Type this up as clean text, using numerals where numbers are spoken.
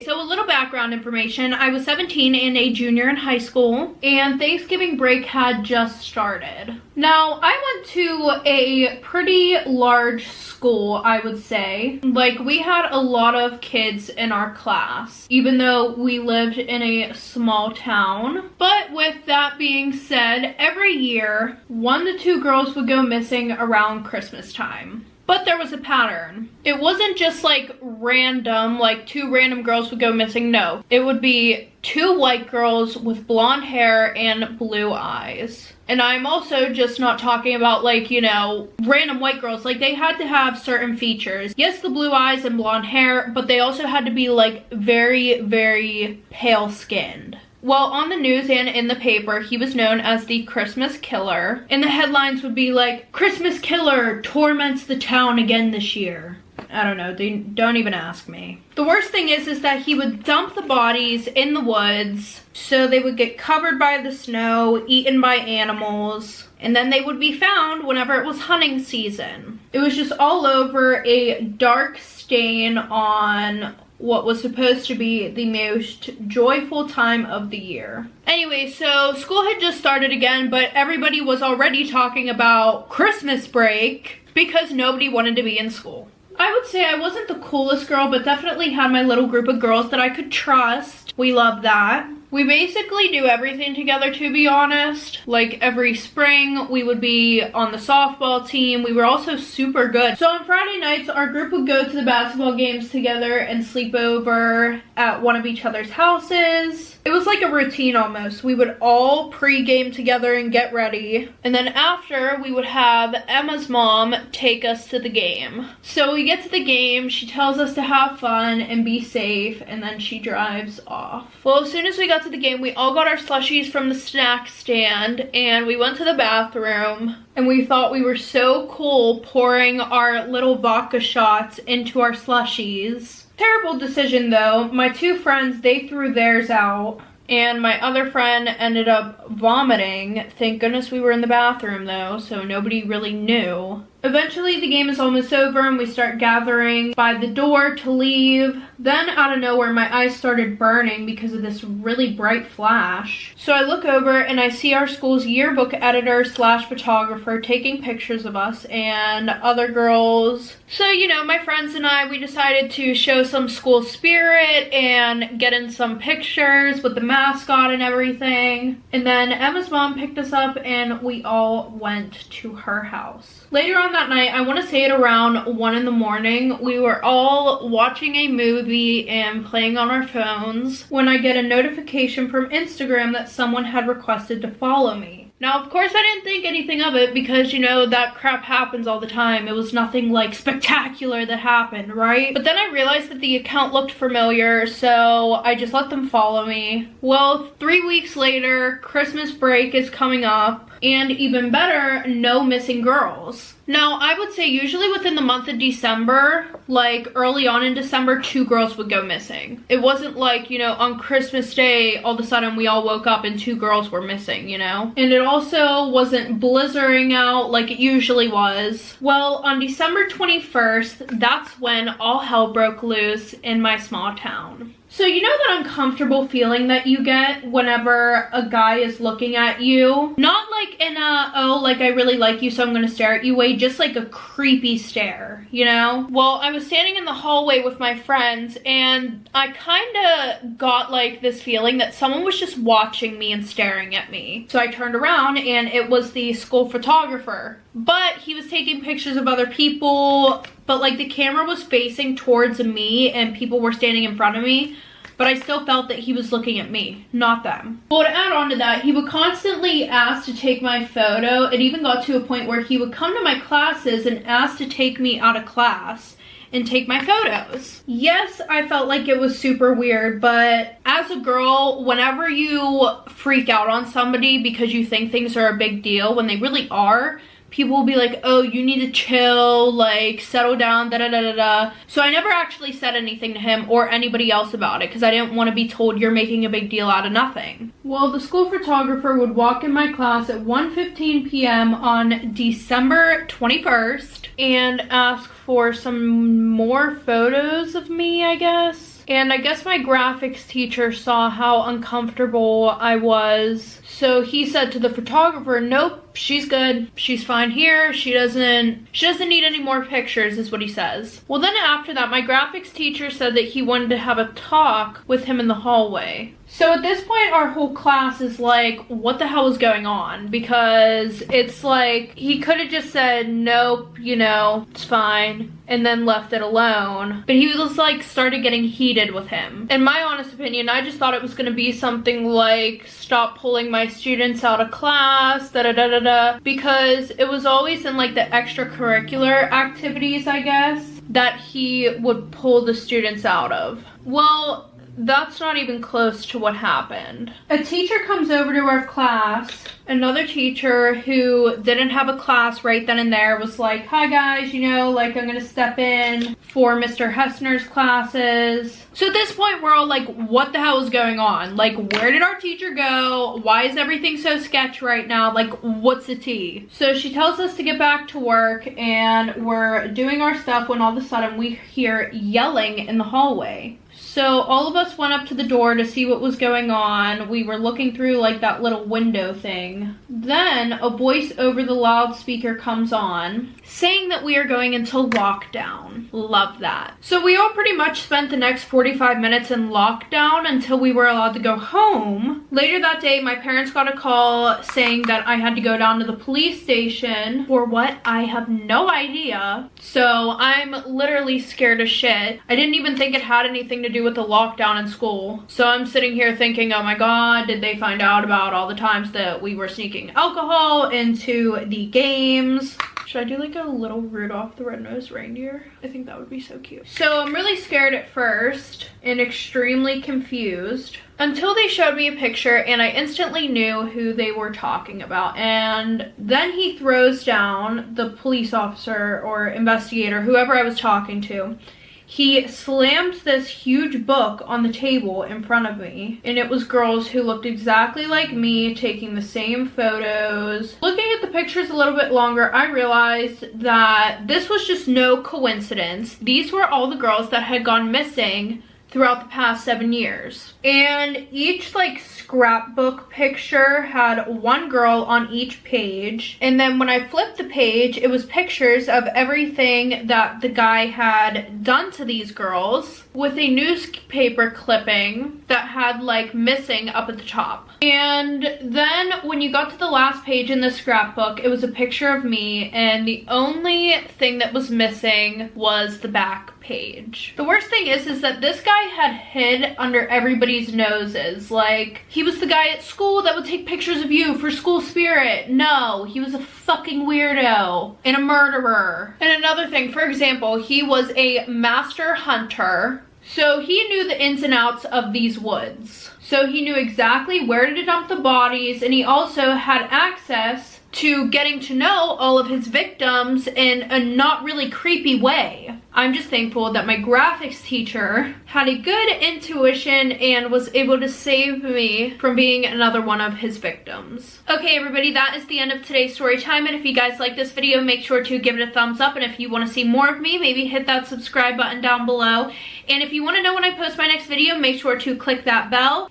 So a little background information. I was 17 and a junior in high school, and Thanksgiving break had just started. Now, I went to a pretty large school, I would say. Like, we had a lot of kids in our class, even though we lived in a small town. But with that being said, every year, 1 to 2 girls would go missing around Christmas time. But there was a pattern. It wasn't just like random, like 2 random girls would go missing. No, it would be 2 white girls with blonde hair and blue eyes. And I'm also just not talking about like, you know, random white girls. Like, they had to have certain features. Yes, the blue eyes and blonde hair, but they also had to be like very, very pale skinned. Well, on the news and in the paper, he was known as the Christmas Killer. And the headlines would be like, Christmas Killer torments the town again this year. I don't know, don't even ask me. The worst thing is that he would dump the bodies in the woods, so they would get covered by the snow, eaten by animals, and then they would be found whenever it was hunting season. It was just all over, a dark stain on what was supposed to be the most joyful time of the year. Anyway, so school had just started again, but everybody was already talking about Christmas break because nobody wanted to be in school. I would say I wasn't the coolest girl, but definitely had my little group of girls that I could trust. We loved that. We basically do everything together, to be honest. Like, every spring, we would be on the softball team. We were also super good. So on Friday nights, our group would go to the basketball games together and sleep over at one of each other's houses. It was like a routine almost. We would all pre-game together and get ready. And then after, we would have Emma's mom take us to the game. So we get to the game, she tells us to have fun and be safe, and then she drives off. Well, as soon as we got to the game, we all got our slushies from the snack stand, and we went to the bathroom, and we thought we were so cool pouring our little vodka shots into our slushies. Terrible decision though. My 2 friends, they threw theirs out, and my other friend ended up vomiting. Thank goodness we were in the bathroom though, so nobody really knew. Eventually the game is almost over and we start gathering by the door to leave. Then out of nowhere my eyes started burning because of this really bright flash. So I look over and I see our school's yearbook editor / photographer taking pictures of us and other girls. So, you know, my friends and I, we decided to show some school spirit and get in some pictures with the mascot and everything. And then Emma's mom picked us up and we all went to her house. Later on that night, I want to say at around 1 in the morning, we were all watching a movie and playing on our phones when I get a notification from Instagram that someone had requested to follow me. Now, of course, I didn't think anything of it because, you know, that crap happens all the time. It was nothing, like, spectacular that happened, right? But then I realized that the account looked familiar, so I just let them follow me. Well, 3 weeks later, Christmas break is coming up, and even better, no missing girls. Now, I would say usually within the month of December, like early on in December, 2 girls would go missing. It wasn't like, you know, on Christmas Day, all of a sudden we all woke up and 2 girls were missing, you know? And it also wasn't blizzarding out like it usually was. Well, on December 21st, that's when all hell broke loose in my small town. So you know that uncomfortable feeling that you get whenever a guy is looking at you? Not like in a, oh, like I really like you so I'm gonna stare at you way, just like a creepy stare, you know? Well, I was standing in the hallway with my friends and I kinda got like this feeling that someone was just watching me and staring at me. So I turned around and it was the school photographer. But he was taking pictures of other people, but like the camera was facing towards me and people were standing in front of me, but I still felt that he was looking at me, not them. Well, to add on to that, he would constantly ask to take my photo. It even got to a point where he would come to my classes and ask to take me out of class and take my photos. Yes, I felt like it was super weird, but as a girl, whenever you freak out on somebody because you think things are a big deal when they really are, people will be like, oh, you need to chill, like, settle down, da-da-da-da-da. So I never actually said anything to him or anybody else about it because I didn't want to be told you're making a big deal out of nothing. Well, the school photographer would walk in my class at 1:15 p.m. on December 21st and ask for some more photos of me, I guess. And I guess my graphics teacher saw how uncomfortable I was. So he said to the photographer, nope, she's good. She's fine here. She doesn't need any more pictures, is what he says. Well, then after that, my graphics teacher said that he wanted to have a talk with him in the hallway. So at this point, our whole class is like, what the hell is going on? Because it's like, he could have just said, nope, you know, it's fine, and then left it alone. But he was like, started getting heated with him. In my honest opinion, I just thought it was gonna be something like, stop pulling my students out of class, da-da-da-da-da. Because it was always in like the extracurricular activities, I guess, that he would pull the students out of. Well, that's not even close to what happened. A teacher comes over to our class. Another teacher who didn't have a class right then and there was like, hi guys, you know, like I'm gonna step in for Mr. Hessner's classes. So at this point, we're all like, what the hell is going on? Like, where did our teacher go? Why is everything so sketch right now? Like, what's the tea? So she tells us to get back to work, and we're doing our stuff when all of a sudden we hear yelling in the hallway. So all of us went up to the door to see what was going on. We were looking through like that little window thing. Then a voice over the loudspeaker comes on saying that we are going into lockdown. Love that. So we all pretty much spent the next 45 minutes in lockdown until we were allowed to go home. Later that day, my parents got a call saying that I had to go down to the police station. For what? I have no idea. So I'm literally scared as shit. I didn't even think it had anything to do with the lockdown in school. So I'm sitting here thinking, oh my god, did they find out about all the times that we were sneaking alcohol into the games? Should I do like a little Rudolph the Red-Nosed Reindeer? I think that would be so cute. So I'm really scared at first and extremely confused until they showed me a picture and I instantly knew who they were talking about. And then he throws down the police officer or investigator, whoever I was talking to. He slammed this huge book on the table in front of me, and it was girls who looked exactly like me taking the same photos. Looking at the pictures a little bit longer, I realized that this was just no coincidence. These were all the girls that had gone missing throughout the past 7 years. And each like scrapbook picture had one girl on each page. And then when I flipped the page, it was pictures of everything that the guy had done to these girls with a newspaper clipping that had like missing up at the top. And then when you got to the last page in the scrapbook, it was a picture of me, and the only thing that was missing was the back page. The worst thing is that this guy had hid under everybody's noses. Like, he was the guy at school that would take pictures of you for school spirit. No, he was a fucking weirdo and a murderer. And another thing, for example, he was a master hunter. So he knew the ins and outs of these woods. So he knew exactly where to dump the bodies, and he also had access to getting to know all of his victims in a not really creepy way. I'm just thankful that my graphics teacher had a good intuition and was able to save me from being another one of his victims. Okay, everybody, that is the end of today's story time. And if you guys like this video, make sure to give it a thumbs up. And if you want to see more of me, maybe hit that subscribe button down below. And if you want to know when I post my next video, make sure to click that bell.